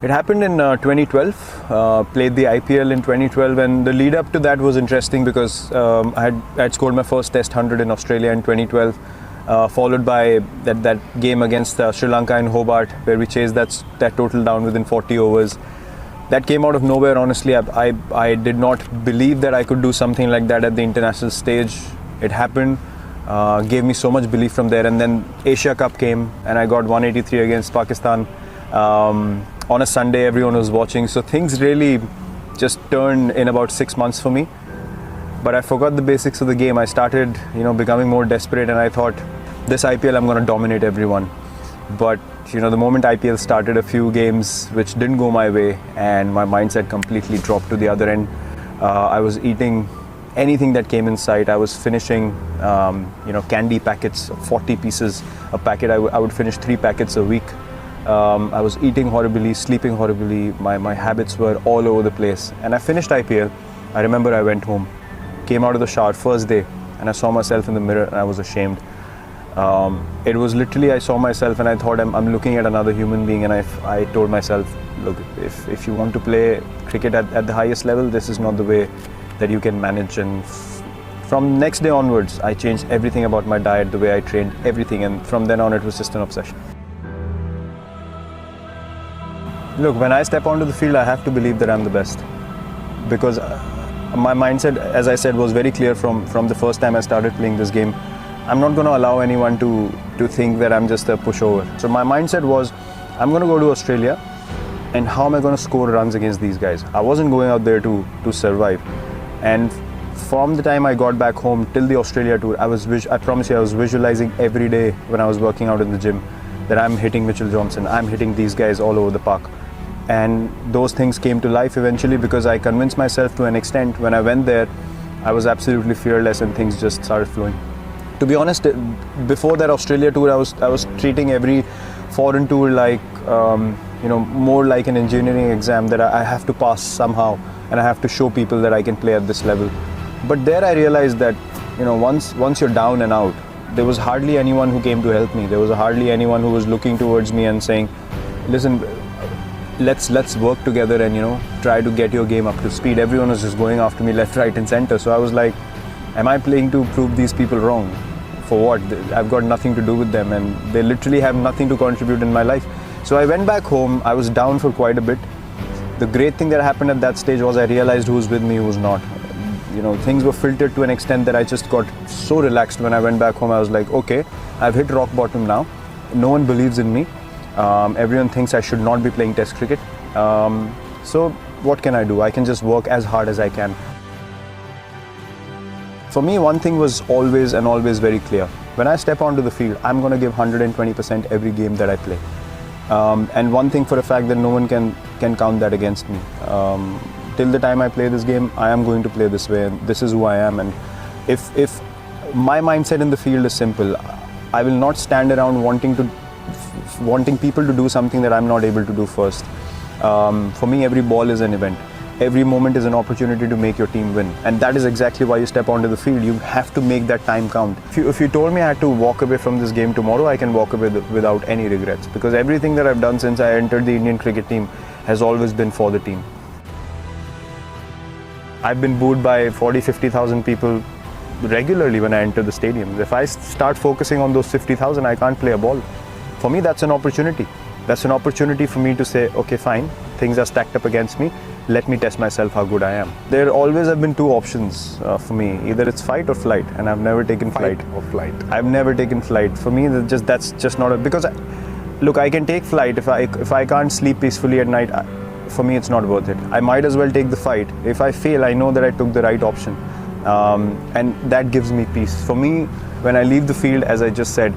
It happened in 2012, played the IPL in 2012, and the lead up to that was interesting because I had scored my first Test 100 in Australia in 2012, followed by that game against Sri Lanka in Hobart, where we chased that total down within 40 overs. That came out of nowhere, honestly. I did not believe that I could do something like that at the international stage. It happened, gave me so much belief from there, and then Asia Cup came and I got 183 against Pakistan. On a Sunday, everyone was watching, so things really just turned in about 6 months for me. But I forgot the basics of the game. I started, becoming more desperate, and I thought, this IPL, I'm going to dominate everyone. But the moment IPL started, a few games which didn't go my way, and my mindset completely dropped to the other end. I was eating anything that came in sight. I was finishing, candy packets, 40 pieces a packet. I would finish 3 packets a week. I was eating horribly, sleeping horribly. My habits were all over the place. And I finished IPL. I remember I went home, came out of the shower first day, and I saw myself in the mirror and I was ashamed. It was literally, I saw myself and I thought I'm looking at another human being, and I told myself, look, if you want to play cricket at the highest level, this is not the way that you can manage. And from next day onwards, I changed everything about my diet, the way I trained, everything. And from then on, it was just an obsession. Look, when I step onto the field, I have to believe that I'm the best, because my mindset, as I said, was very clear from the first time I started playing this game. I'm not going to allow anyone to think that I'm just a pushover. So my mindset was, I'm going to go to Australia, and how am I going to score runs against these guys? I wasn't going out there to survive. And from the time I got back home till the Australia tour, I promise you, I was visualizing every day when I was working out in the gym that I'm hitting Mitchell Johnson, I'm hitting these guys all over the park. And those things came to life eventually, because I convinced myself to an extent. When I went there, I was absolutely fearless and things just started flowing. To be honest, before that Australia tour, I was treating every foreign tour like, more like an engineering exam that I have to pass somehow, and I have to show people that I can play at this level. But there I realized that, once you're down and out, there was hardly anyone who came to help me. There was hardly anyone who was looking towards me and saying, listen, let's work together and try to get your game up to speed. Everyone was just going after me left, right and center. So I was like, am I playing to prove these people wrong? For what? I've got nothing to do with them, and they literally have nothing to contribute in my life. So I went back home. I was down for quite a bit. The great thing that happened at that stage was I realized who's with me, who's not. Things were filtered to an extent that I just got so relaxed. When I went back home, I was like, okay, I've hit rock bottom now. No one believes in me. Everyone thinks I should not be playing Test cricket. So what can I do? I can just work as hard as I can. For me, one thing was always very clear. When I step onto the field, I'm going to give 120% every game that I play. And one thing for a fact, that no one can count that against me. Till the time I play this game, I am going to play this way, and this is who I am. And if my mindset in the field is simple, I will not stand around wanting people to do something that I'm not able to do first. For me, every ball is an event. Every moment is an opportunity to make your team win. And that is exactly why you step onto the field. You have to make that time count. If you told me I had to walk away from this game tomorrow, I can walk away without any regrets, because everything that I've done since I entered the Indian cricket team has always been for the team. I've been booed by 40-50,000 people regularly when I enter the stadium. If I start focusing on those 50,000, I can't play a ball. For me, that's an opportunity. That's an opportunity for me to say, okay, fine, things are stacked up against me. Let me test myself how good I am. There always have been 2 options for me. Either it's fight or flight, and I've never taken flight. Or flight. I've never taken flight. For me, that's just not because look, I can take flight if I can't sleep peacefully at night. For me, it's not worth it. I might as well take the fight. If I fail, I know that I took the right option, and that gives me peace. For me, when I leave the field, as I just said,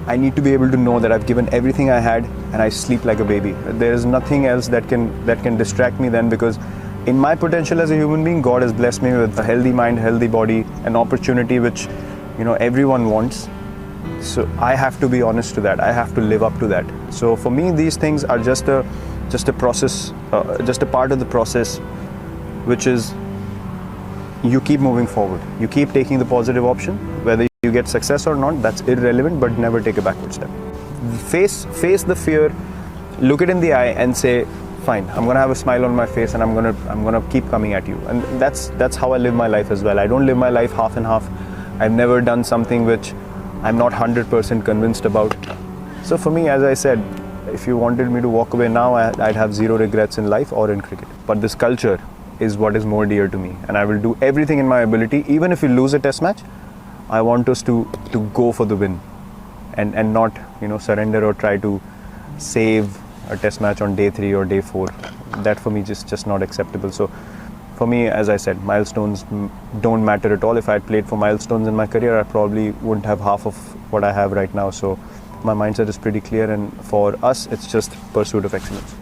I need to be able to know that I've given everything I had, and I sleep like a baby. There is nothing else that can distract me then, because in my potential as a human being, God has blessed me with a healthy mind, healthy body, an opportunity which everyone wants. So I have to be honest to that. I have to live up to that. So for me, these things are just a process, just a part of the process, which is you keep moving forward. You keep taking the positive option, whether you get success or not, that's irrelevant, but never take a backward step. Face the fear, look it in the eye and say, fine. I'm gonna have a smile on my face, and I'm gonna keep coming at you. And that's how I live my life as well. I don't live my life half and half. I've never done something which I'm not 100% convinced about. So for me, as I said, if you wanted me to walk away now, I'd have zero regrets in life or in cricket. But this culture is what is more dear to me, and I will do everything in my ability. Even if we lose a test match, I want us to go for the win, and not surrender or try to save a test match on day 3 or day 4. That for me just not acceptable. So for me, as I said, milestones don't matter at all. If I had played for milestones in my career, I probably wouldn't have half of what I have right now. So my mindset is pretty clear, and for us, it's just pursuit of excellence.